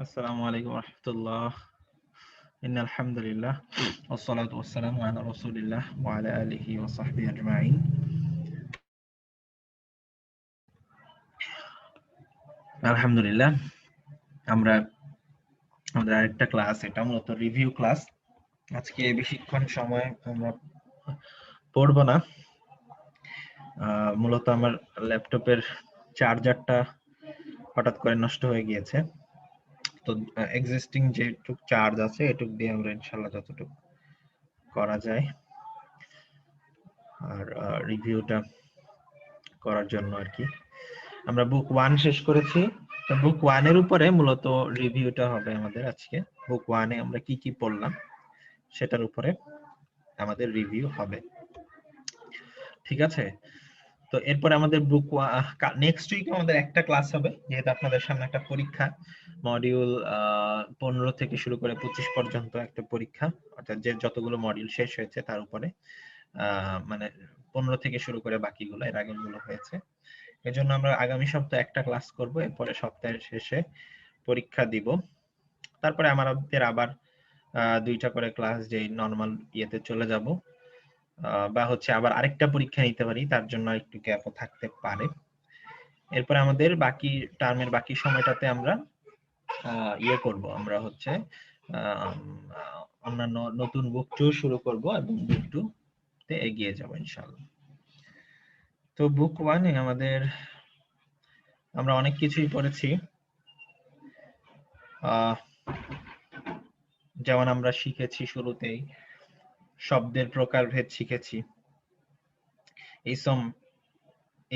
আসসালামু আলাইকুম রহমতুল্লাহ। ইন্নাল হামদুলিল্লাহ ওয়াসসালাতু ওয়াসসালামু আলা রাসূলিল্লাহ ওয়া আলা আলিহি ওয়া সাহবিহি আজমাইন। আলহামদুলিল্লাহ, আমরা আমাদের আরেকটা ক্লাস, এটা মূলত রিভিউ ক্লাস। আজকে বেশিক্ষণ সময় আমরা পড়বো না। মূলত আমার ল্যাপটপের চার্জারটা হঠাৎ করে নষ্ট হয়ে গিয়েছে, তো এক্সিস্টিং যেটুক চার্জ আছে এটুক দিয়ে আমরা ইনশাআল্লাহ যতটুকু করা যায় আর রিভিউটা করার জন্য আর কি। আমরা বুক 1 শেষ করেছি, তো বুক 1 এর উপরে মূলত রিভিউটা হবে আমাদের আজকে। বুক 1 এ আমরা কি কি পড়লাম সেটার উপরে আমাদের রিভিউ হবে, ঠিক আছে? তো এরপরে আমাদের বুক নেক্সট উইক আমাদের একটা ক্লাস হবে, যেহেতু আপনাদের সামনে একটা পরীক্ষা, মডিউল 15 থেকে শুরু করে 25 পর্যন্ত একটা পরীক্ষা, অর্থাৎ যে যতগুলো মডিউল শেষ হয়েছে তার উপরে মানে 15 থেকে শুরু করে বাকিগুলো এর আগের গুলো হয়েছে। এজন্য আমরা আগামী সপ্তাহে একটা ক্লাস করব, এরপরে সপ্তাহের শেষে পরীক্ষা দিব। তারপরে আমাদের আবার 2টা করে ক্লাস যেই নরমাল ইয়েতে চলে যাব, বা হচ্ছে আবার আরেকটা পরীক্ষা নিতে পারি, তার জন্য একটু গ্যাপও থাকতে পারে। এরপরে আমাদের বাকি টার্মের বাকি সময়টাতে আমরা ইয়ে করব, আমরা হচ্ছে অন্যান্য নতুন বুক 2 শুরু করব এবং বুক 2 তে এগিয়ে যাব ইনশাআল্লাহ। তো বুক 1 এ আমাদের আমরা অনেক কিছুই পড়েছি। যেমন আমরা শিখেছি শুরুতেই শব্দের প্রকারভেদ শিখেছি,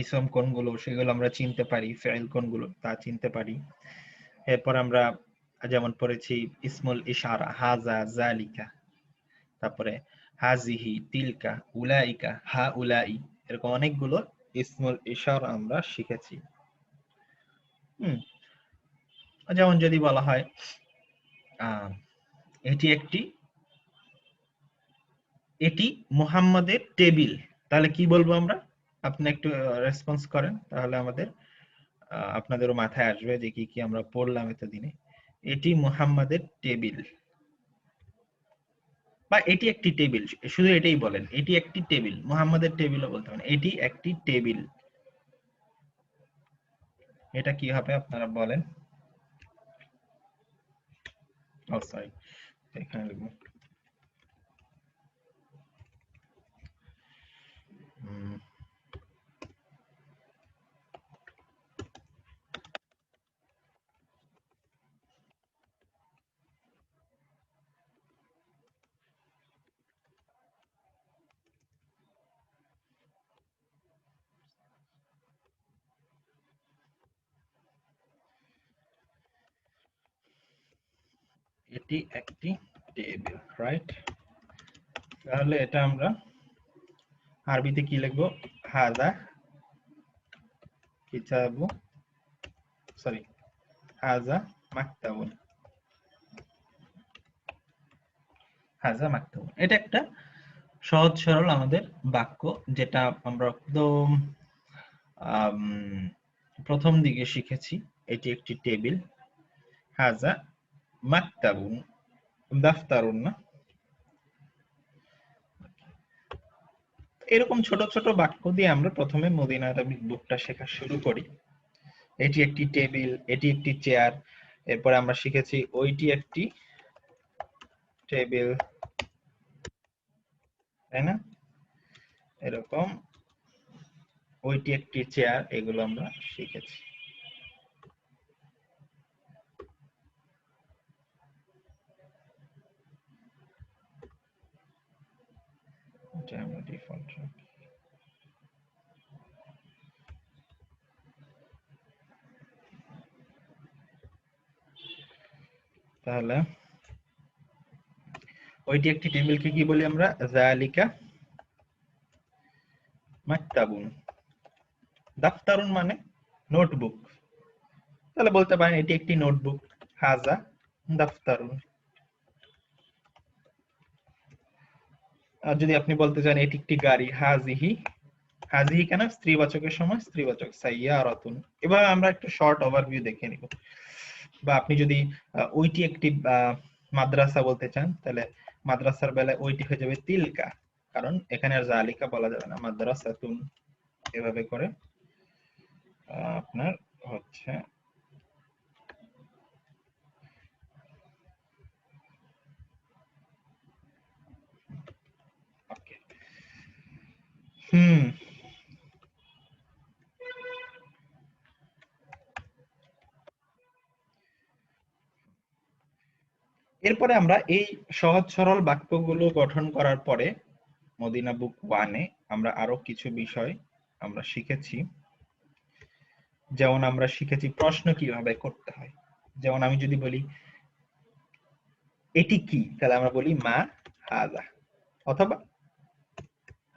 ইসম কোনগুলো সেগুলো আমরা চিনতে পারি, ফেইল কোনগুলো তা চিনতে পারি। এরপর আমরা যেমন পড়েছি ইসমুল ইশারা, হাজা, জালিকা, তারপরে হাজিহি, তিলকা, উলাইকা, হা উলাই, এরকম অনেকগুলো ইসমুল ইশারা আমরা শিখেছি। যেমন যদি বলা হয় এটি মুহাম্মাদের টেবিল, তাহলে কি বলবো আমরা? আপনি একটু রেসপন্স করেন, তাহলে আমাদের আপনাদেরও মাথায় আসবে যে কি কি আমরা পড়লাম এতদিনে। এটি মুহাম্মাদের টেবিল, বা এটি একটি টেবিল, শুধু এটাই বলেন, এটি একটি টেবিল। মুহাম্মাদের টেবিলও বলতে পারেন, এটি একটি টেবিল। এটা কি হবে আপনারা বলেন? ও সরি, এখানে লিখব। এটি একটি টেবিল, রাইট? তাহলে এটা আমরা আরবিতে কি লিখবো? হাদা কিতাবু, সরি, হাজা মাকতাবুন, হাজা মাকতাবুন। এটা একটা সহজ সরল আমাদের বাক্য, যেটা আমরা একদম প্রথম দিকে শিখেছি। এটি একটি টেবিল, হাজা মাকতাবুন, দাফতারুন না। এরকম ছোট ছোট বাক্য দিয়ে আমরা প্রথমে মদিনা আরবিক বুকটা শেখা শুরু করি। এটি একটি টেবিল, এটি একটি চেয়ার, এরপরে আমরা শিখেছি ওইটি একটি টেবিল, তাই না? এরকম ওইটি একটি চেয়ার, এগুলো আমরা শিখেছি। এটা আমরা ডিফল্ট রাখি। তাহলে ওইটি একটি টেবিলকে কি বলি আমরা? যালিকা মাকতাবুন। দাফতারুন মানে নোটবুক, তাহলে বলতে পারেন এটি একটি নোটবুক, হাজা দাফতারুন। আর যদি আপনি বলতে চান এটি একটি গাড়ি, হাজিহি, হাজিহি কেন? স্ত্রীবাচকের সময় স্ত্রীবাচক, সাইয়ারাতুন। এবার আমরা একটু শর্ট ওভারভিউ দেখে নিব। বা আপনি যদি ওইটি একটি মাদ্রাসা বলতে চান, তাহলে মাদ্রাসার বেলায় ওইটি হয়ে যাবে তিলকা, কারণ এখানে আর জালিকা বলা যাবে না, মাদ্রাসাতুন এভাবে করে আপনার হচ্ছে ওকে। হুম এরপরে আমরা এই সহজ সরল বাক্যগুলো গঠন করার পরে মদিনা বুক ওয়ানে আমরা আরো কিছু বিষয় আমরা শিখেছি। যেমন আমরা শিখেছি প্রশ্ন কিভাবে করতে হয়। যেমন আমি যদি বলি এটি কি, তাহলে আমরা বলি মা হাজা, অথবা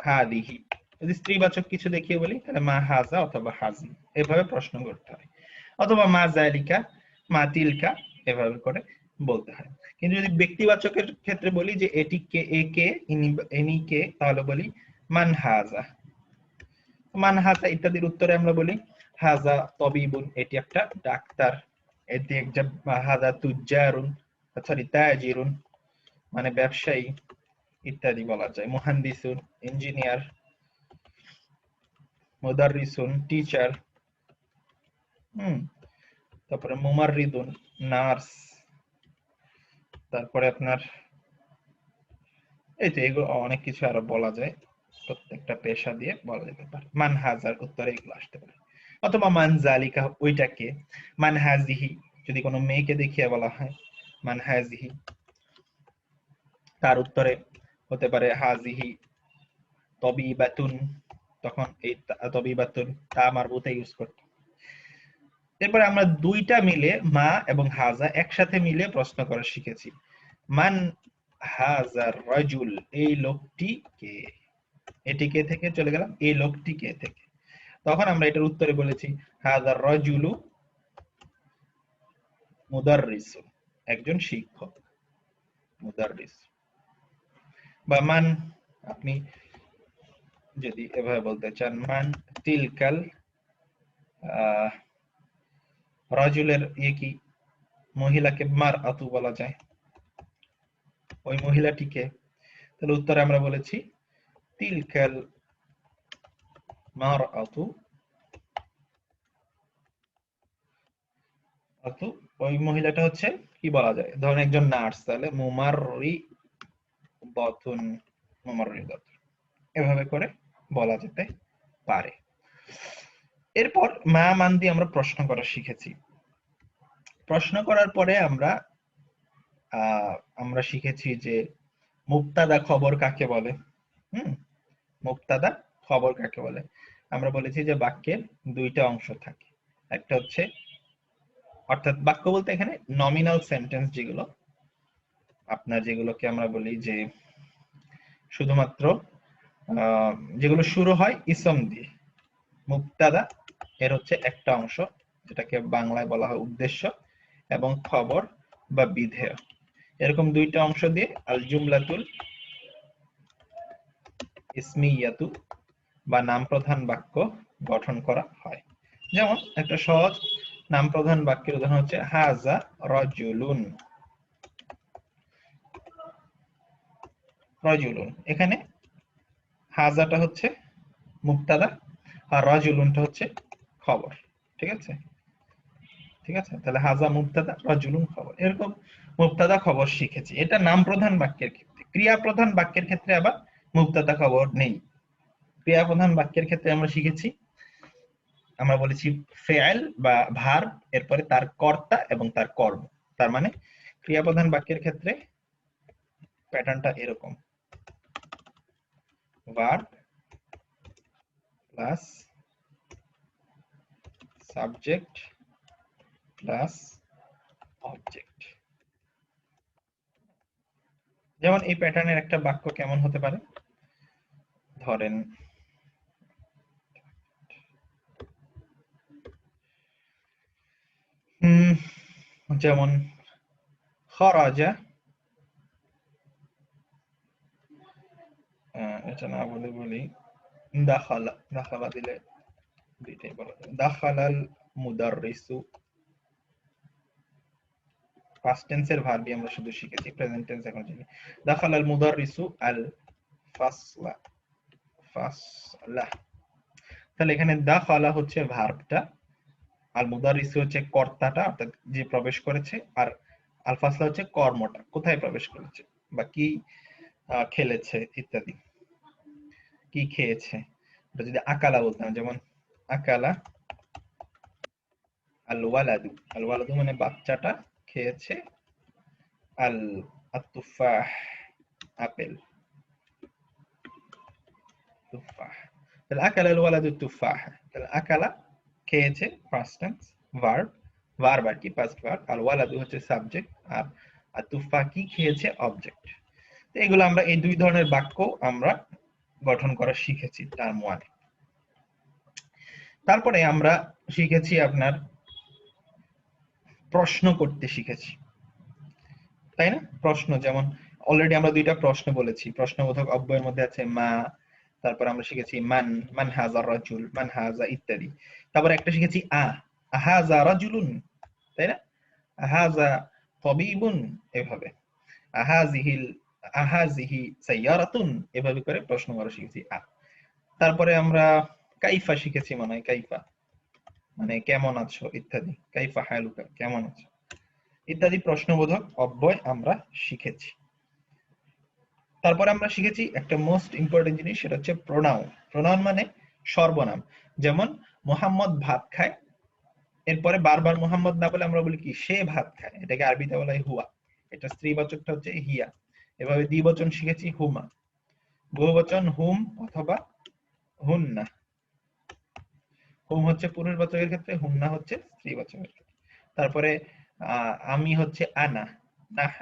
হাদিহি। যদি স্ত্রীবাচক কিছু দেখিয়ে বলি তাহলে মা হাজা অথবা হাজি, এভাবে প্রশ্ন করতে হয়। অথবা মা জালিকা, মা তিলকা, এভাবে করে বলতে হয়। কিন্তু যদি ব্যক্তিবাচকের ক্ষেত্রে বলি যে এটি কে, এ কে, ইনি কে, তাহলে বলি মান হাজা। মান হাজা ইত্যাদির উত্তরে আমরা বলি হাজা তবিবুন, এটি একটা ডাক্তার। এটি একটা হাজা তুজ্জারুন, সরি তাজিরুন, মানে ব্যবসায়ী ইত্যাদি বলা যায়। মুহান্দিসুন ইঞ্জিনিয়ার, মুদাররিসুন টিচার, তারপরে মুমাররিদুন নার্স, তারপরে আপনার এই যে এগুলো অনেক কিছু আরো বলা যায়, প্রত্যেকটা পেশা দিয়ে বলা যেতে পারে। মান হাজার উত্তরে এগুলো আসতে পারে। অথবা মান জালিকা, ওইটাকে। মান হাজিহি, যদি কোনো মেয়েকে দেখিয়ে বলা হয় মান হাজিহি, তার উত্তরে হতে পারে হাজিহি তবিবাতুন, তখন এই তবিবাতুন তা মারবুতে ইউজ করতে। এরপরে আমরা দুইটা মিলে মা এবং হাজা একসাথে মিলে প্রশ্ন করা শিখেছি। মান হাজার রাজুল, এই লোকটি কে। এটি কে থেকে চলে গেলাম এই লোকটি কে থেকে, তখন আমরা এটার উত্তরে বলেছি হাজার রাজুলু মুদাররিসু, একজন শিক্ষক, মুদাররিস। বা মান, আপনি যদি এভাবে বলতে চান মান তিলকাল রাজুলের ইয়ে কি, মহিলাকে মার আতু বলা যায়, ওই মহিলাটিকে। তাহলে উত্তরে আমরা বলেছি তিলকাল মার আতু, আতু ওই মহিলাটা হচ্ছে কি বলা যায়, ধরেন একজন নার্স, তাহলে মুমাররি বতুন, মুমাররি বতুন, এভাবে করে বলা যেতে পারে। এরপর মা মান দিয়ে আমরা প্রশ্ন করা শিখেছি। প্রশ্ন করার পরে আমরা শিখেছি যে মুবতাদা খবর কাকে বলে। হুম মুবতাদা খবর কাকে বলে, আমরা বলেছি যে বাক্যের দুইটা অংশ থাকে। একটা হচ্ছে, অর্থাৎ বাক্য বলতে এখানে নমিনাল সেন্টেন্স, যেগুলো আপনার, যেগুলোকে আমরা বলি যে শুধুমাত্র যেগুলো শুরু হয় ইসম দিয়ে। মুবতাদা এর হচ্ছে একটা অংশ, যেটাকে বাংলায় বলা হয় উদ্দেশ্য, এবং খবর বা বিধেয়, এরকম দুইটা অংশ দিয়ে আল জুমলাতুল ইসমিয়াতু বা নাম প্রধান বাক্য গঠন করা হয়। যেমন একটা সহজ নাম প্রধান বাক্যের উদাহরণ হচ্ছে হাজা রাজুলুন। রাজুলুন, এখানে হাজাটা হচ্ছে মুবতাদা আর রাজুলুনটা হচ্ছে খবর। ঠিক আছে, ঠিক আছে, তাহলে হাজা মুবতাদা রাজুলুন খবর, এরকম মুবতাদা খবর শিখেছি। এটা নাম প্রধান বাক্যের ক্ষেত্রে। ক্রিয়া প্রধান বাক্যের ক্ষেত্রে আবার মুবতাদা খবর নেই। ক্রিয়া প্রধান বাক্যের ক্ষেত্রে আমরা শিখেছি, আমরা বলেছি ফেআল বা ভার্ব, এরপরে তার কর্তা এবং তার কর্ম। তার মানে ক্রিয়া প্রধান বাক্যের ক্ষেত্রে প্যাটার্নটা এরকম: verb plus subject plus object. যেমন এই প্যাটার্নের একটা বাক্য কেমন হতে পারে, ধরেন যেমন খরাজা, এটা না বলে বলি দাখালা, দাখালা দিলে দুইটাই বলা যাবে। দাখালাল মুদাররিসু, পাস্ট টেন্সের ভার্বই আমরা শুধু শিখেছি, প্রেজেন্ট টেন্স এখন জানি। দাখালাল মুদাররিসু আল ফাসলা, ফাসলা। তাহলে এখানে দাখালা হচ্ছে ভার্বটা, আল মুদাররিসু হচ্ছে কর্তাটা অর্থাৎ যে প্রবেশ করেছে, আর আল ফাসলা হচ্ছে কর্মটা, কোথায় প্রবেশ করেছে বা কি খেলেছে ইত্যাদি, কি খেয়েছে। এটা যদি আকালা বলতাম, যেমন আকালা আল ওয়ালাদু, আল ওয়ালাদু মানে বাচ্চাটা খেয়েছে, আল আতুফাহ আপেল, তুফাহ। তাহলে আকালা আল ওয়ালাদু তুফাহ, তাহলে আকালা খেয়েছে ফার্স্ট টেন্স ভার্ব, ভার্ব আর কি পাস্ট ভার্ব, আর ওয়ালাদু হচ্ছে সাবজেক্ট, আর আতুফাহ কি খেয়েছে অবজেক্ট। তো এগুলো আমরা এই দুই ধরনের বাক্য আমরা গঠন করা শিখেছি টার্ম ওয়ানে। তারপরে আমরা শিখেছি আপনার প্রশ্ন করতে শিখেছি, তাই না? প্রশ্ন, যেমন অলরেডি আমরা দুইটা প্রশ্ন বলেছি, প্রশ্নবোধক অব্যয়ের মধ্যে আছে মা, তারপর আমরা শিখেছি মান, মান হাজা রাজুল, মান হাজা ইত্যাদি। তারপর একটা শিখেছি আহাজা রাজুলুন, তাই না? আহাজা তাবিবুন, এভাবে আহাজিহিল, আহাজিহি সাইয়ারাতুন, এভাবে করে প্রশ্ন করা শিখেছি তারপরে আমরা কাইফা শিখেছি মনে হয়, কাইফা মানে কেমন আছো ইত্যাদি, কাইফা হালুকা, কেমন আছো ইত্যাদি প্রশ্নবোধক অব্যয় আমরা শিখেছি। তারপরে আমরা শিখেছি একটা মোস্ট ইম্পর্টেন্ট জিনিস, সেটা হচ্ছে প্রোনাউন। প্রোনাউন মানে সর্বনাম, যেমন মোহাম্মদ ভাত খায়, এরপরে বারবার মোহাম্মদ না বলে আমরা বলি কি সে ভাত খায়, এটাকে আরবিতে বলা হয় হুয়া, এটা স্ত্রীবাচকটা হচ্ছে হিয়া। এভাবে দ্বিবচন শিখেছি হুমা, বহুবচন হুম অথবা হুন্না, হুম হচ্ছে পুরুষবাচকের ক্ষেত্রে, হুন্না হচ্ছে স্ত্রীবাচকের ক্ষেত্রে। তারপরে আমি হচ্ছে আনা, নাহ,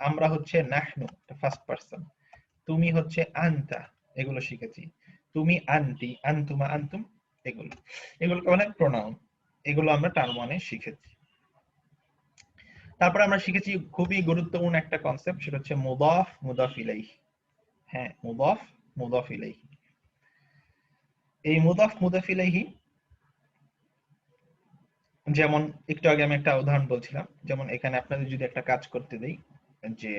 আমরা হচ্ছে নাহনু, ফার্স্ট পারসন, তুমি হচ্ছে আনতা, এগুলো শিখেছি। তুমি আনতি, আনতুমা, আনতুম, এগুলো, এগুলোকে বলে প্রোনাউন। এগুলো আমরা টার্ম ওয়ানে শিখেছি। তারপরে আমরা শিখেছি খুবই গুরুত্বপূর্ণ একটা কনসেপ্ট, সেটা হচ্ছে মুদাফ মুদাফ ইলাইহি। হ্যাঁ, মুদাফ মুদাফ ইলাইহি। এই মুদাফ মুদাফ ইলাইহি, যেমন একটু আগে আমি একটা উদাহরণ বলছিলাম, যেমন এখানে আপনাদের যদি একটা কাজ করতে দেই, যে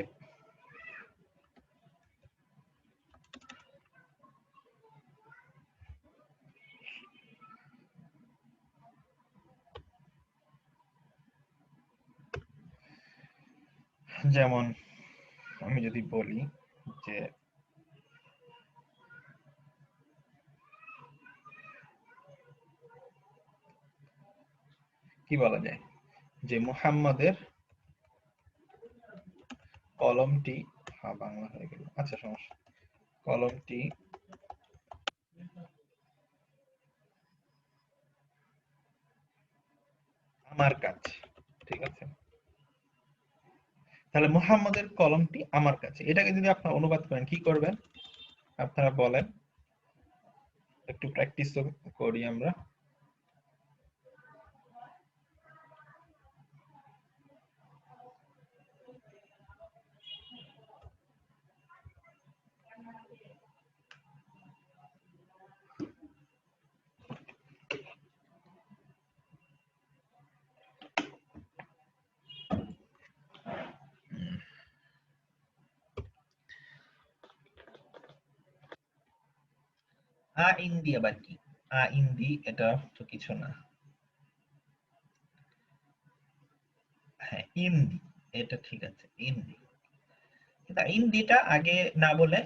যেমন আমি যদি বলি যে কি বলা যায়, যে মুহাম্মাদের কলমটি, হ্যাঁ বাংলা হয়ে গেল, আচ্ছা সমস্যা, কলমটি আমার কাছে, ঠিক আছে? তাহলে মুহাম্মাদের কলমটি আমার কাছে, এটাকে যদি আপনারা অনুবাদ করেন কি করবেন আপনারা বলেন, একটু প্র্যাকটিস করি আমরা। ইন্দি আবার কি? ইন্দি এটা তো কিছু না। হ্যাঁ ইন্দি, এটা ঠিক আছে ইন্দি, কিন্তু ইন্দিটা আগে না বলে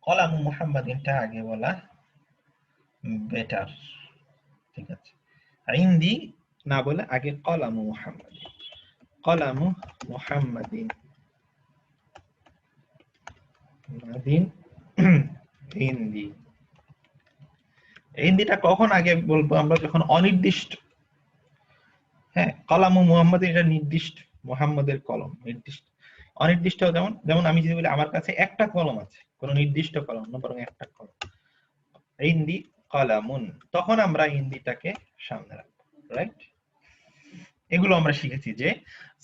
কলামু মুহাম্মাদিনটা আগে বলা বেটার, ঠিক আছে? আর ইন্দি না বলে আগে কলামু মুহাম্মাদিন, কলামু মুহাম্মাদিন, মাদিন ইন্দি। ইন্দিটা কখন আগে বলবো আমরা, যখন অনির্দিষ্ট। হ্যাঁ, কলামু মুহাম্মাদিন এটা নির্দিষ্ট, মুহাম্মাদের কলম নির্দিষ্ট। অনির্দিষ্ট যেমন, যেমন আমি যদি বলি আমার কাছে একটা কলম আছে, কোন নির্দিষ্ট কলম না, বরং একটা কলম, ইন্দি কলামুন, তখন আমরা ইন্দিটাকে সামনে রাখবো, রাইট? এগুলো আমরা শিখেছি যে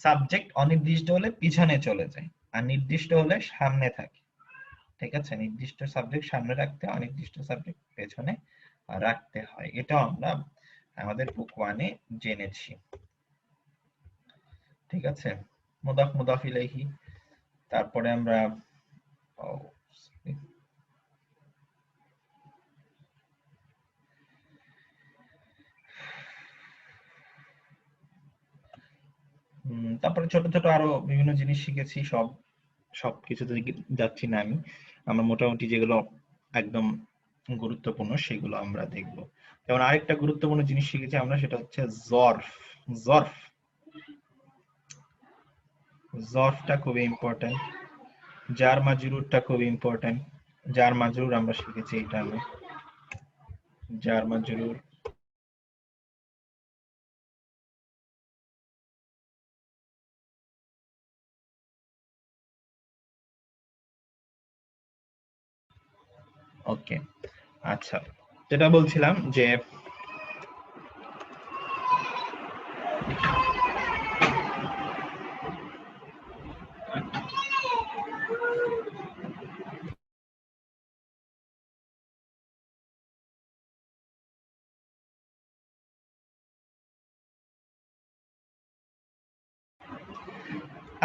সাবজেক্ট অনির্দিষ্ট হলে পিছনে চলে যায়, আর নির্দিষ্ট হলে সামনে থাকে, ঠিক আছে? নির্দিষ্ট সাবজেক্ট সামনে রাখতে, অনির্দিষ্ট সাবজেক্ট পেছনে রাখতে হয়, এটাও আমরা আমাদের বুক ওয়ানে জেনেছি। ঠিক আছে, মুদাফ মুদাফ ইলাইহি। তারপরে আমরা তারপরে ছোট ছোট আরো বিভিন্ন জিনিস শিখেছি। সবকিছুতে যাচ্ছি না আমি। আমরা মোটামুটি যেগুলো একদম গুরুত্বপূর্ণ সেগুলো আমরা দেখব। যেমন আরেকটা গুরুত্বপূর্ণ জিনিস শিখেছি আমরা, সেটা হচ্ছে জরফ। জরফ জরফটা খুবই ইম্পর্টেন্ট। জার মাজরুরটা খুবই ইম্পর্টেন্ট। জার মাজরুর আমরা শিখেছি এটা আমি। জার মাজরুর ওকে। আচ্ছা, যেটা বলছিলাম যে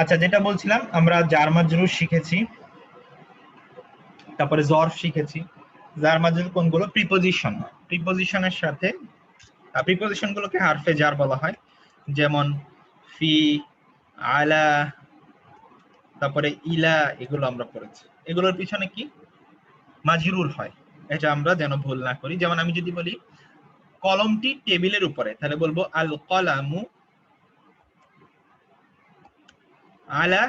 আচ্ছা যেটা বলছিলাম আমরা জার মাজরুর শিখেছি, তারপরে জরফ শিখেছি। জার মাজরুর কোনগুলো? প্রিপোজিশন। প্রিপোজিশনের সাথে প্রিপোজিশন গুলোকে হারফে জার বলা হয়। যেমন ফি, আলা, তারপরে ইলা, এগুলো আমরা পড়েছি। এগুলোর পিছনে কি মাজরুর হয়, এটা আমরা যেন ভুল না করি। যেমন আমি যদি বলি কলমটি টেবিলের উপরে, তাহলে বলবো আল কলামু আলা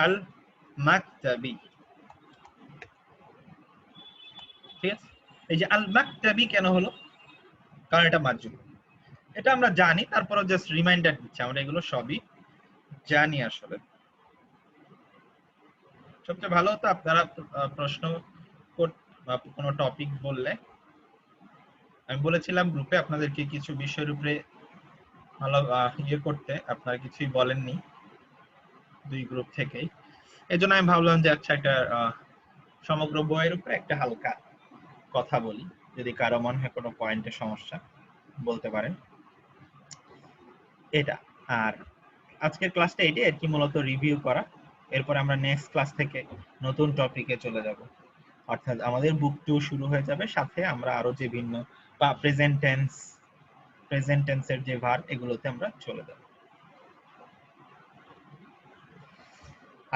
আল মাকতাবি। ঠিক আছে, এই যে আল মাকতাবি কেন হলো? কারণ এটা মাজরুর। এটা আমরা জানি, তারপরে জাস্ট রিমাইন্ডার দিচ্ছি, আমরা এগুলো সবই জানি আসলে। সবচেয়ে ভালো হতো আপনারা প্রশ্ন কোনো টপিক বললে, আমি বলেছিলাম গ্রুপে আপনাদেরকে কিছু বিষয়ের উপরে ভালো ইয়ে করতে, আপনারা কিছুই বলেননি দুই গ্রুপ থেকেই। এই জন্য আমি ভাবলাম যে আচ্ছা একটা সমগ্র বইয়ের উপরে একটা হালকা কথা বলি, যদি কারো মনে হয় কোনো পয়েন্টে সমস্যা বলতে পারেন। এটা আর আজকের ক্লাসটা এটাই আর কি, মূলত রিভিউ করা। এরপর আমরা নেক্সট ক্লাস থেকে নতুন টপিকে চলে যাব, অর্থাৎ আমাদের বুক 2 শুরু হয়ে যাবে। সাথে আমরা আরো যে ভিন্ন বা প্রেজেন্ট টেন্সের যে ভার্ব, এগুলোতে আমরা চলে যাব।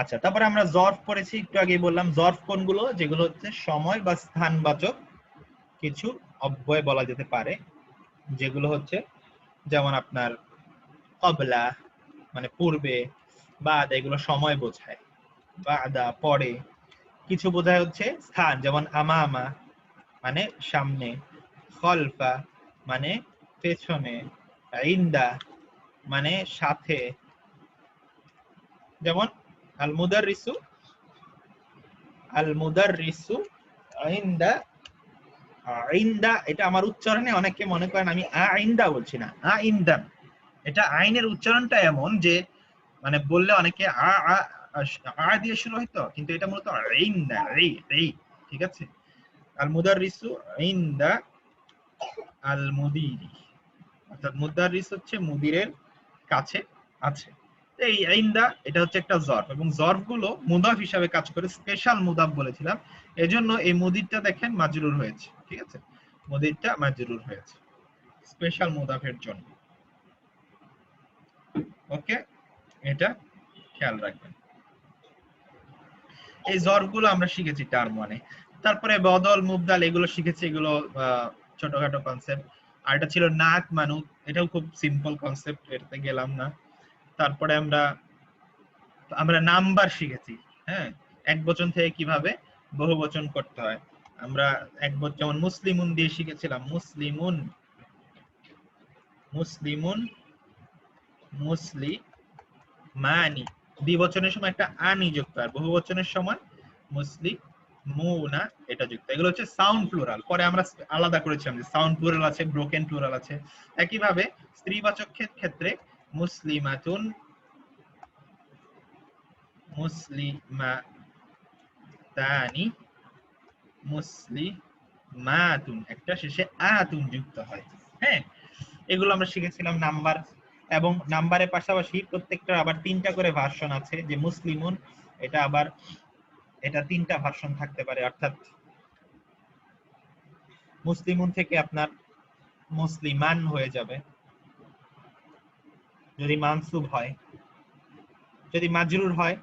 আচ্ছা, তারপরে আমরা জর্ফ পড়েছি, একটু আগেই বললাম। জর্ফ কোনগুলো? যেগুলো হচ্ছে সময় বা স্থানবাচক কিছু অব্যয় বলা যেতে পারে, যেগুলো হচ্ছে যেমন আপনার কবলা মানে পূর্বে, বাদ এগুলো সময় বোঝায়, বাদা পরে। কিছু বোঝায় হচ্ছে স্থান, যেমন আমামা মানে সামনে, খলফা মানে পেছনে, ইন্দা মানে সাথে। যেমন আল মুদাররিসু ইন্দা। ইন্দা এটা আমার উচ্চারণে অনেকে মনে করেন আমি ইন্দা বলছি না, ইন্দা। এটা আইনের উচ্চারণটা এমন যে মানে বললে অনেকে দিয়ে শুরু হয়তো, কিন্তু এটা মূলত ইন্দা, ঠিক আছে। আল মুদাররিসু ইন্দা আল মুদিরি, অর্থাৎ মুদাররিস হচ্ছে মুদিরের কাছে আছে। এই ইন্দা এটা হচ্ছে একটা জর্ফ, এবং জর্ফ গুলো মুদাফ হিসাবে কাজ করে, স্পেশাল মুদাফ বলেছিলাম। এজন্য এই মুদিরটা দেখেন মাজরুর হয়েছে, ঠিক আছে, মুদিরটা মাজরুর হয়েছে স্পেশাল মুদাফের জন্য। ওকে, এটা খেয়াল রাখবেন। এই জর্ফ গুলো আমরা শিখেছি টার্ম ওয়ানে। তারপরে বদল, মুবদাল এগুলো শিখেছি, এগুলো ছোটখাটো কনসেপ্ট। আর এটা ছিল নাত মানুত, এটাও খুব সিম্পল কনসেপ্ট, এটাতে গেলাম না। তারপরে আমরা আমরা নাম্বার শিখেছি, হ্যাঁ, এক বচন থেকে কিভাবে বহু বচন করতে হয়। আমরা এক বচন যেমন মুসলিমুন দিয়ে শিখেছিলাম, মুসলিমুন, মুসলিমুন, মুসলিমানি। দ্বিবচনের সময় একটা আনি যুক্ত, আর বহু বচনের সময় মুসলিমুনা এটা যুক্ত। এগুলো হচ্ছে সাউন্ড প্লুরাল। পরে আমরা আলাদা করেছিলাম যে সাউন্ড প্লুরাল আছে, ব্রোকেন প্লুরাল আছে। একইভাবে স্ত্রীবাচক ক্ষেত্রে মুসলিমাতুন, মুসলিমাতানি, মুসলিমাতুন, একটা শেষে আতুন যুক্ত হয়। হ্যাঁ, এগুলো আমরা শিখেছিলাম নাম্বার, এবং নাম্বারের পাশাপাশি প্রত্যেকটার আবার 3টা করে ভার্সন আছে। যে মুসলিমুন, এটা আবার এটা 3টা ভার্সন থাকতে পারে, অর্থাৎ মুসলিমুন থেকে আপনার মুসলিমান হয়ে যাবে যদি মানসুব হয়, যদি মাজরুর হয়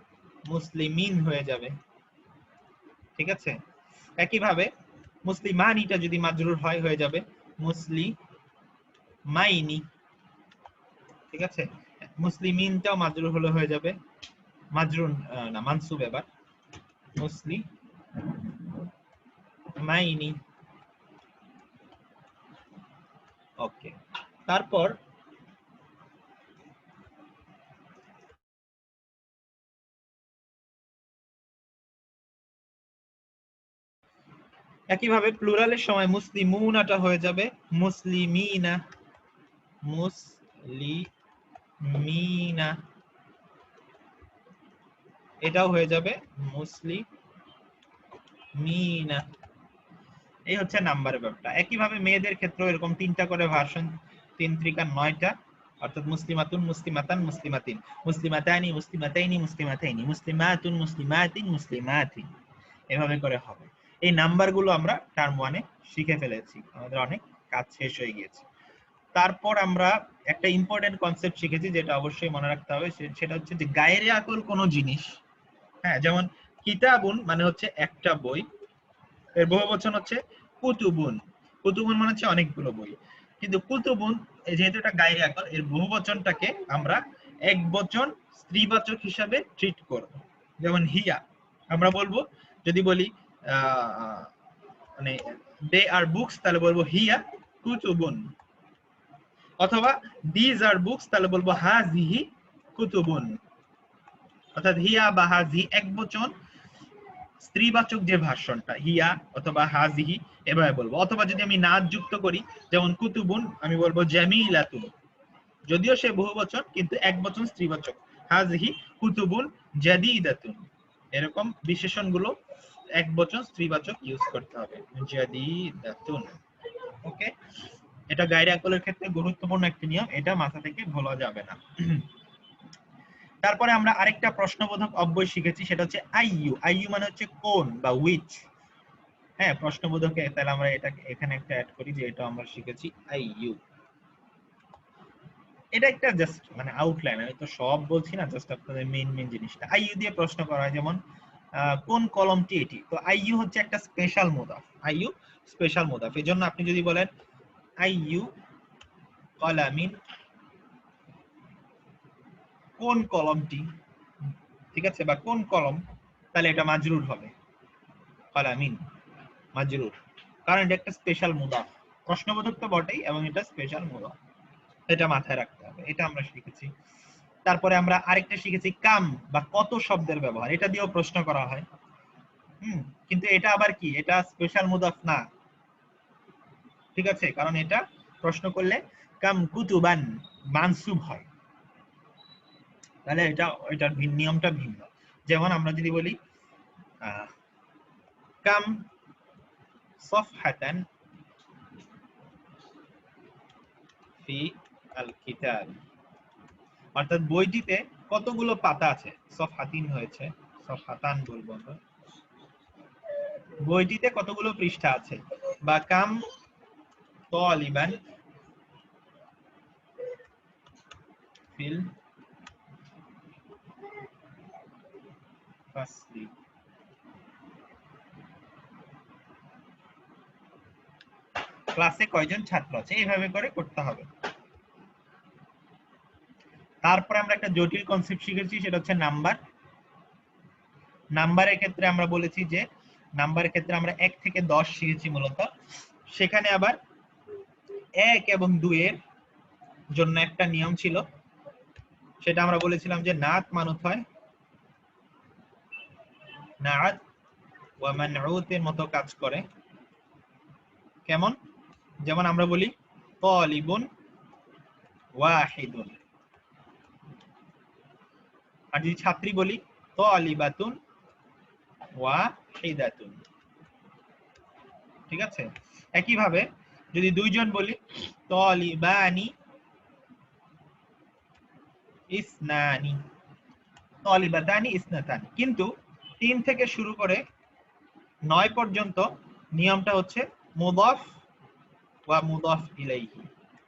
মুসলিমিন হয়ে যাবে। ঠিক আছে, একইভাবে মুসলিমানিটা যদি মাজরুর হয় হয়ে যাবে মুসলিমাইনি। ঠিক আছে, মুসলিমিনটাও মাজরুর হলে হয়ে যাবে মাজরুন না মানসুব, এবার মুসলিমাইনি। ওকে, তারপর একইভাবে প্লুরালের সময় মুসলিমুনাটা হয়ে যাবে মুসলিমিনা, মুসলিমিনা, এটাও হয়ে যাবে মুসলিমিনা। এই হচ্ছে নাম্বারের ব্যাপারটা। একইভাবে মেয়েদের ক্ষেত্রেও এরকম 3টা করে ভার্সন, 3 × 9টা, অর্থাৎ মুসলিমাতুন, মুসলিমাতান, মুসলিমাতিন, মুসলিমাতানি, মুসলিমাতাইনি, মুসলিমাতাইনি, মুসলিমাতুন, মুসলিমাতিন, মুসলিমাতিন, এভাবে করে হবে। এই নাম্বারগুলো আমরা টার্ম 1-এ শিখে ফেলেছি, আমাদের অনেক কাজ শেষ হয়ে গিয়েছে। তারপর আমরা একটা ইম্পর্টেন্ট কনসেপ্ট শিখেছি, যেটা অবশ্যই মনে রাখতে হবে, সেটা হচ্ছে যে গায়রে আকল কোনো জিনিস, হ্যাঁ, যেমন কিতাবুন মানে হচ্ছে একটা বই, এর বহুবচন হচ্ছে কুতুবুন। কুতুবুন মানে হচ্ছে অনেকগুলো বই, কিন্তু কুতুবুন যেহেতু এটা গায়রে আকল, এর বহুবচনটাকে আমরা একবচন স্ত্রীবাচক হিসাবে ট্রিট করব। যেমন হিয়া, আমরা বলবো, যদি বলি মানে দে আর বুকস, তাহলে বলবো হিয়া কুতুবুন। অথবা দিজ আর বুকস, তাহলে বলবো হাজিহি কুতুবুন। অর্থাৎ হিয়া বা হাজি একবচন স্ত্রীবাচক যে ভার্সনটা হিয়া অথবা হাজিহি, এভাবে বলবো। অথবা যদি আমি নাত যুক্ত করি, যেমন কুতুবুন, আমি বলবো জামিলাতুন, যদিও সে বহুবচন কিন্তু একবচন স্ত্রীবাচক, হাজিহি কুতুবুন জাদিদাতুন। এরকম বিশেষণগুলো একবচন স্ত্রীবাচক ইউজ করতে হবে, জাদিদাতুন। ওকে, এটা গায়রে আকলের ক্ষেত্রে গুরুত্বপূর্ণ একটি নিয়ম, এটা মাথা থেকে ভোলা যাবে না। তারপরে আমরা আরেকটা প্রশ্নবোধক অব্যয় শিখেছি, সেটা হচ্ছে আইইউ। আইইউ মানে হচ্ছে কোন বা উইচ। হ্যাঁ, প্রশ্নবোধকে তাহলে আমরা এটা এখানে একটা অ্যাড করি, যে এটা আমরা শিখেছি আইইউ। এটা একটা জাস্ট মানে আউটলাইন, আমি তো সব বলছি না, জাস্ট আপনাদের মেইন জিনিসটা। আইইউ দিয়ে প্রশ্ন করা হয়, যেমন কোন কলমটি এটি, তো আইইউ হচ্ছে একটা স্পেশাল মুদাফ। আইইউ স্পেশাল মুদাফ, এজন্য আপনি যদি বলেন আইইউ কলামিন, কোন কলমটি, ঠিক আছে, বা কোন কলম, তাহলে এটা মাজরুর হবে, কলামিন মাজরুর, কারণ এটা একটা স্পেশাল মুদাফ। প্রশ্নবোধক তো বটেই, এবং এটা স্পেশাল মুদাফ, এটা মাথায় রাখতে হবে। এটা আমরা শিখেছি। তারপরে আমরা আরেকটা শিখেছি কাম বা কত শব্দের ব্যবহার, এটা দিয়েও প্রশ্ন করা হয়। কিন্তু এটা আবার কি, এটা স্পেশাল মুদাফ না, ঠিক আছে, কারণ এটা প্রশ্ন করলে কাম কুতুবান মানসুব হয়, তাহলে এটার নিয়মটা ভিন্ন। যেমন আমরা যদি বলি কাম সফহাতান ফি আল কিতাব, অর্থাৎ বইটিতে কতগুলো পাতা আছে, সফহাতিন হয়েছে, সফহাতান বলবো আমরা, বইটিতে কতগুলো পৃষ্ঠা আছে। বা কাম তালিবান ফিল ফাসলি, ক্লাসে কয়জন ছাত্র আছে, এইভাবে করে করতে হবে। তারপরে আমরা একটা জটিল কনসেপ্ট শিখেছি, সেটা হচ্ছে নাম্বার। নাম্বারের ক্ষেত্রে আমরা বলেছি যে নাম্বারের ক্ষেত্রে আমরা 1 থেকে 10 শিখেছি মূলত, সেখানে আবার 1 এবং 2 এর জন্য একটা নিয়ম ছিল, সেটা আমরা বলেছিলাম যে নাত মানুত হয়, নাত ওয়া মানউতের মতো কাজ করে। কেমন? যেমন আমরা বলি তালিবুন ওয়াহিদুন, আর যদি ছাত্রী বলি তালিবাতুন ওয়াহিদাতুন। ঠিক আছে, একইভাবে যদি দুইজন বলি তালিবানি ইসনানি, তালিবাতানি ইসনাতানি। কিন্তু 3 থেকে শুরু করে 9 পর্যন্ত নিয়মটা হচ্ছে মুদাফ ওয়া মুদাফ ইলাইহি,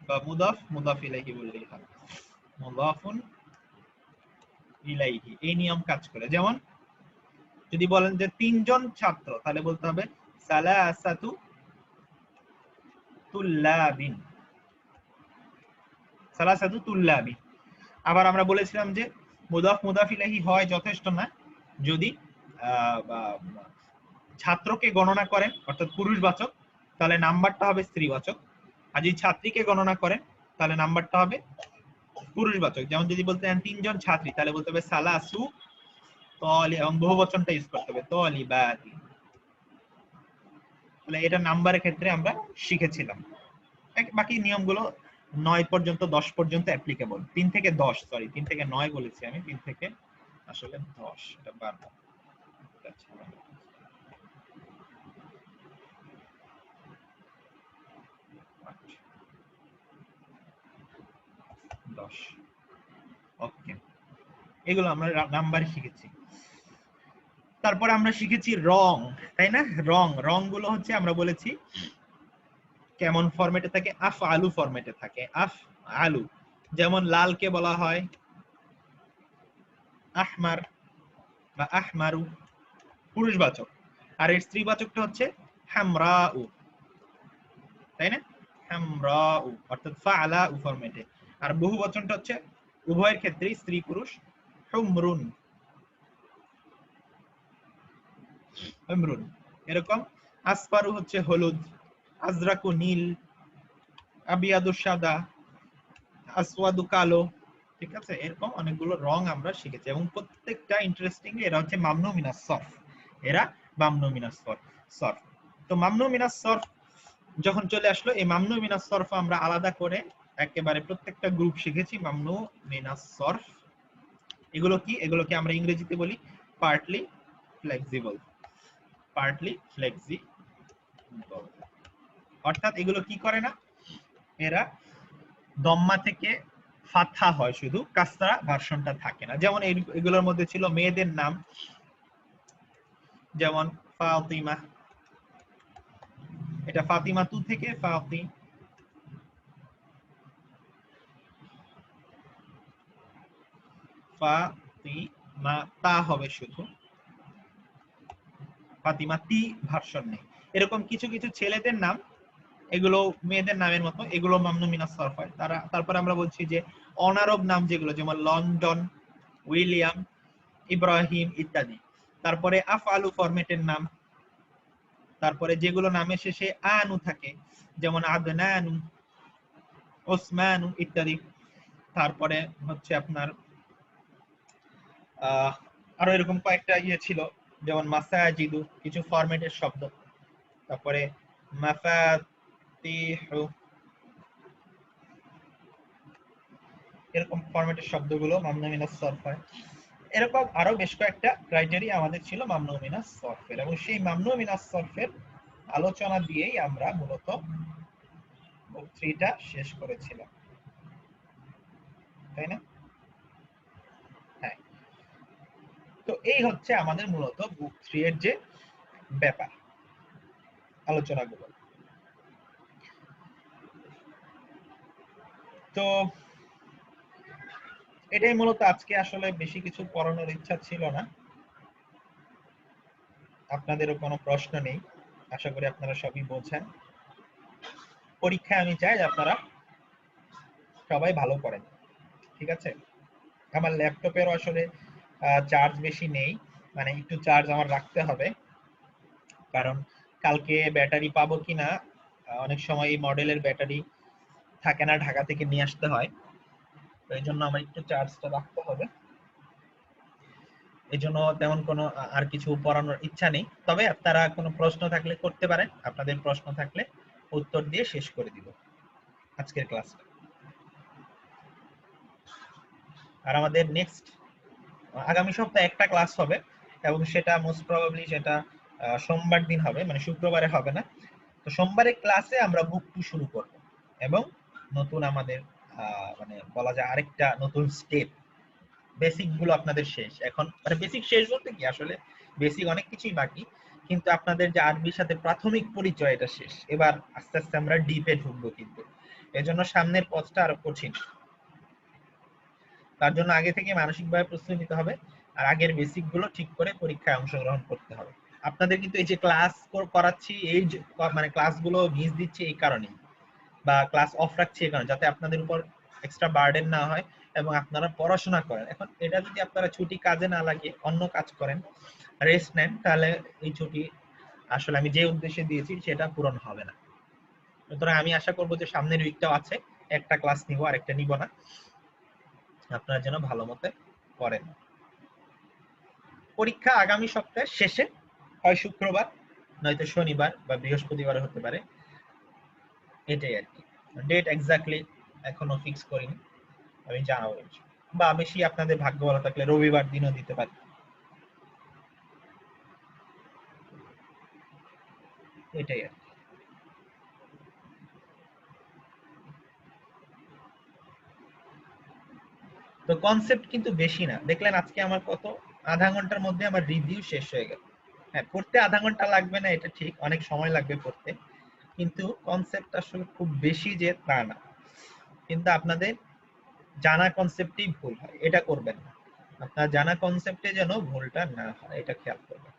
বা মুদাফ মুদাফ ইলাইহি বললেই হয়। মুদাফুন ইলাইহি, এই নিয়ম কাজ করে। যেমন যদি বলেন যে 3 জন ছাত্র, তাহলে বলতে হবে সালাসাতু তুল্লাবিন, সালাসাতু তুল্লাবিন। আবার আমরা বলেছিলাম যে মুদাফ মুদাফ ইলাইহি হয় যথেষ্ট না, যদি ছাত্রকে গণনা করেন অর্থাৎ পুরুষবাচক, তাহলে নাম্বারটা হবে স্ত্রীবাচক। আর যদি ছাত্রীকে গণনা করেন তাহলে নাম্বারটা হবে পুরুষবাচক। যেমন যদি বলতে চান 3 জন ছাত্রী, তাহলে বলতে হবে সালাসু তলি, এবং বহুবচনটা ইউজ করতে হবে তলিবাতি। তাহলে এটা নাম্বারের ক্ষেত্রে আমরা শিখেছিলাম। বাকি নিয়মগুলো 9 পর্যন্ত 10 পর্যন্ত অ্যাপ্লিকেবল। 3 থেকে 10, সরি 3 থেকে 9 বলেছি আমি, 3 থেকে আসলে 10, এটা বারবার। আচ্ছা 10, ওকে। এগুলো আমরা নাম্বারে শিখেছি। তারপরে আমরা শিখেছি রং, তাই না? রং গুলো হচ্ছে আমরা বলেছি কেমন ফরম্যাটে থাকে, আফ আলু ফরম্যাটে থাকে, আফ আলু। যেমন লালকে বলা হয় আহমার বা আহমারু, পুরুষবাচক। আর এর স্ত্রীবাচকটা হচ্ছে হামরাউ, তাই না? হামরাউ, অর্থাৎ ফাআলাউ ফরম্যাটে। আর বহুবচনটা হচ্ছে উভয়ের ক্ষেত্রেই স্ত্রী পুরুষ, হুমরুন, হুমরুন। এরকম আসফারু হচ্ছে হলুদ, আজরাকু নীল, আবিয়াদু সাদা, আসওয়াদু কালো। ঠিক আছে, এরকম অনেকগুলো রং আমরা শিখেছি, এবং প্রত্যেকটা ইন্টারেস্টিং, এরা হচ্ছে মামনু মিনাস সরফ, এরা মামনু মিনাস সরফ। তো মামনু মিনাস সরফ যখন চলে আসলো, এই মামনু মিনাস সরফ আমরা আলাদা করে একেবারে প্রত্যেকটা গ্রুপ শিখেছি। মামনু মিনাস সরফ এগুলোকে আমরা ইংরেজিতে বলি পার্টলি ফ্লেক্সিবল, পার্টলি ফ্লেক্সিবল। অর্থাৎ এগুলো কি করে না, এরা দম্মা থেকে ফাতহা হয়, শুধু কাসরা ভার্সনটা থাকে না। যেমন এগুলোর মধ্যে ছিল মেয়েদের নাম, যেমন ফাতিমা, এটা ফাতিমা তু থেকে ফাতিমা তা হবে শুধু, ফাতিমা তি ভার্সন নেই। এরকম কিছু কিছু ছেলেদের নাম, এগুলো মেয়েদের নামের মতো, এগুলো মামনু মিনাস সরফ হয়। তারপরে আমরা বলছি যে অনারব নাম যেগুলো, যেমন লন্ডন, উইলিয়াম, ইব্রাহিম ইত্যাদি। তারপরে আফআলু ফরম্যাটের নাম, তারপরে যেগুলো নামের শেষে আনু থাকে, যেমন আদনানু, ওসমানু ইত্যাদি। তারপরে হচ্ছে আপনার আরো এরকম কয়েকটা ছিল, যেমন মাসাজিদু, কিছু ফরম্যাটের শব্দ। তারপরে মাফাতিহু, এরকম ফরম্যাটের শব্দগুলো মামনু মিনাস সরফ হয়। এরকম আরো বেশ কয়েকটা ক্রাইটেরিয়া আমাদের ছিল মামনু মিনাস সরফের, এবং সেই মামনু মিনাস সরফের আলোচনা দিয়েই আমরা মূলত বুক 3টা শেষ করেছিলাম, তাই না? হ্যাঁ। তো এই হচ্ছে আমাদের মূলত বুক 3 এর যে ব্যাপার, আলোচনাগুলো। তো এটাই মূলত আজকে, আসলে বেশি কিছু পড়ানোর ইচ্ছা ছিল না। আপনাদেরও কোনো প্রশ্ন নেই, আশা করি আপনারা সবই বোঝেন। পরীক্ষায় আমি চাই যে আপনারা সবাই ভালো করেন, ঠিক আছে? আমার ল্যাপটপেরও আসলে চার্জ বেশি নেই, মানে একটু চার্জ আমার রাখতে হবে, কারণ কালকে ব্যাটারি পাবো কিনা, অনেক সময় এই মডেলের ব্যাটারি থাকে না, ঢাকা থেকে নিয়ে আসতে হয়, তো এই জন্য আমার একটু চার্জটা রাখতে হবে। এই জন্য তেমন কোনো আর কিছু পড়ানোর ইচ্ছা নেই, তবে আপনারা কোনো প্রশ্ন থাকলে করতে পারেন, আপনাদের প্রশ্ন থাকলে উত্তর দিয়ে শেষ করে দিব আজকের ক্লাসটা। আর আমাদের নেক্সট আগামী সপ্তাহে একটা ক্লাস হবে, এবং সেটা মোস্ট প্রবাবলি সেটা সোমবার দিন হবে, মানে শুক্রবারে হবে না, তো সোমবারের ক্লাসে আমরা বুক 2 শুরু করব এবং নতুন আমাদের মানে বলা যায় আরেকটা নতুন স্টেপ। বেসিক গুলো আপনাদের শেষ। এখন মানে বেসিক শেষ বলতে কি, আসলে বেসিক অনেক কিছুই বাকি, কিন্তু আপনাদের যে আরবির সাথে প্রাথমিক পরিচয় এটা শেষ। এবার আস্তে আস্তে আমরা ডিপে ঢুকবো, কিন্তু এজন্য সামনের পথটা আরো কঠিন। তার জন্য আগে থেকে মানসিকভাবে প্রস্তুতি নিতে হবে, আর আগের বেসিক গুলো ঠিক করে পরীক্ষায় অংশগ্রহণ করতে হবে। আপনাদের কিন্তু এই যে ক্লাস করাচ্ছি, এই মানে ক্লাসগুলো মিস দিচ্ছি এই কারণেই, বা ক্লাস অফ রাখছি এই কারণে, যাতে আপনাদের উপর এক্সট্রা বার্ডেন না হয় এবং আপনারা পড়াশোনা করেন। এখন এটা যদি আপনারা ছুটি কাজে না লাগিয়ে অন্য কাজ করেন, রেস্ট নেন, তাহলে এই ছুটি আসলে আমি যে উদ্দেশ্যে দিয়েছি সেটা পূরণ হবে না। সুতরাং আমি আশা করবো যে সামনের উইকটাও আছে, একটা ক্লাস নিব আর একটা নিব না, আপনারা যেন ভালো মতো করেন। পরীক্ষা আগামী সপ্তাহের শেষে, হয় শুক্রবার নয়তো শনিবার বা বৃহস্পতিবার হতে পারে, এটাই আর কি। ডেট এক্স্যাক্টলি এখনো ফিক্স করিনি, আমি জানাবো, বা বেশি আপনাদের ভাগ্য ভালো থাকলে রবিবার দিনও দিতে পারি, এটাই আর কি। তো কনসেপ্ট কিন্তু বেশি না, দেখলেন আজকে আমার কত, আধা ঘন্টার মধ্যে আমার রিভিউ শেষ হয়ে গেল। হ্যাঁ, পড়তে আধা ঘন্টা লাগবে না এটা ঠিক, অনেক সময় লাগবে পড়তে, কিন্তু কনসেপ্ট আসলে খুব বেশি যে তা না। কিন্তু আপনাদের জানা কনসেপ্টেই ভুল হয়, এটা করবেন না। আপনার জানা কনসেপ্টে যেন ভুলটা না হয়, এটা খেয়াল করবেন।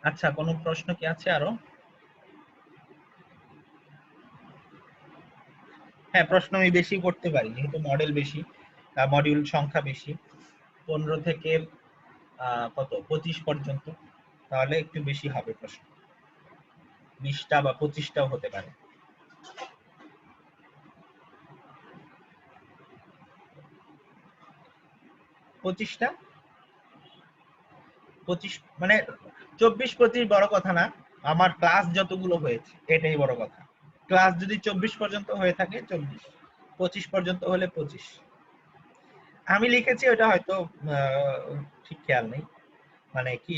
আচ্ছা, কোনো প্রশ্ন কি আছে আরো? হ্যাঁ, প্রশ্ন আমি বেশি করতে পারি, যেহেতু মডেল বেশি, মডিউল সংখ্যা বেশি, 15 থেকে কত 25 পর্যন্ত, তাহলে একটু বেশি হবে প্রশ্ন, 20টা বা 25টাও হতে পারে। 25টা 25 মানে 24-25 বড় কথা না, আমার ক্লাস যতগুলো হয়েছে এটাই বড় কথা। ক্লাস যদি 24 পর্যন্ত হয়ে থাকে 24, 25 পর্যন্ত হলে 25। আমি লিখেছি ওটা হয়তো ঠিক খেয়াল নেই, মানে কি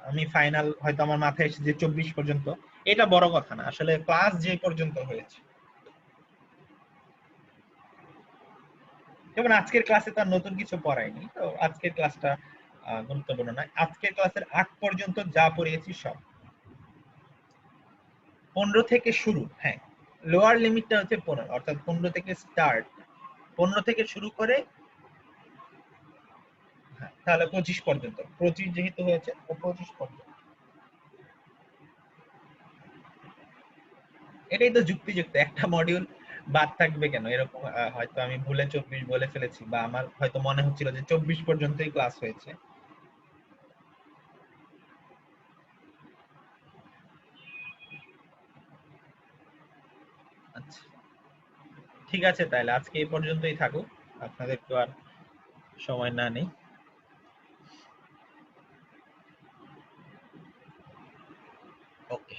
আমি ফাইনাল হয়তো আমার মাথায় এসেছে যে 24 পর্যন্ত, এটা বড় কথা না, আসলে ক্লাস যে পর্যন্ত হয়েছে। যেমন আজকের ক্লাসে তার নতুন কিছু পড়ায়নি, তো আজকের ক্লাসটা গুরুত্বপূর্ণ নয়। আজকের ক্লাসের আগ পর্যন্ত যা পড়িয়েছি সব 15 থেকে শুরু। হ্যাঁ, লোয়ার লিমিটটা হচ্ছে 15, অর্থাৎ 15 থেকে স্টার্ট, 15 থেকে শুরু করে, হ্যাঁ, তাহলে 25 পর্যন্ত, 25 যেহেতু হয়েছে 25 পর্যন্ত, এটাই তো যুক্তিযুক্ত। একটা মডিউল বাদ থাকবে কেন, এরকম হয়তো আমি ভুলে 24 বলে ফেলেছি, বা আমার হয়তো মনে হচ্ছিল যে 24 পর্যন্তই ক্লাস হয়েছে। আচ্ছা, ঠিক আছে, তাহলে আজকে এই পর্যন্তই থাকুক, আপনাদের তো আর সময় না নেই। ওকে,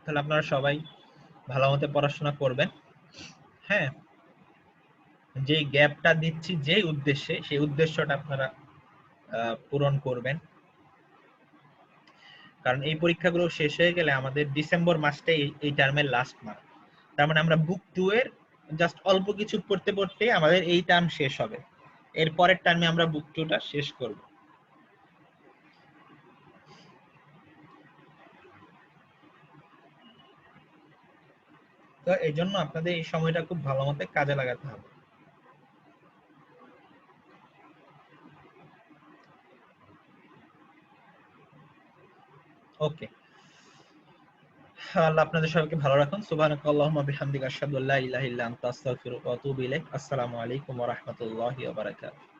তাহলে আপনারা সবাই ভালো মতো পড়াশোনা করবেন। হ্যাঁ, যে গ্যাপটা দিচ্ছি যে উদ্দেশ্যে, সেই উদ্দেশ্যটা আপনারা পূরণ করবেন, কারণ এই পরীক্ষাগুলো শেষ হয়ে গেলে আমাদের ডিসেম্বর মাসটাই এই টার্মের লাস্ট মাস। তার মানে আমরা বুক 2 এর জাস্ট অল্প কিছু পড়তে পড়তে আমাদের এই টার্ম শেষ হবে, এর পরের টার্মে আমরা বুক 2টা শেষ করব। তো এই জন্য আপনাদের এই সময়টা খুব ভালো মতো কাজে লাগাতে হবে। ওকে, আল্লাহ আপনাদের সবাইকে ভালো রাখুন। সুবহানাকাল্লাহুম্মা বিহামদিকা আশহাদু আল্লা ইলাহা ইল্লা আনতা আস্তাগফিরুকা ওয়া আতুবু ইলাইক। আসসালামু আলাইকুম ওয়া রাহমাতুল্লাহি ওয়া বারাকাতুহু।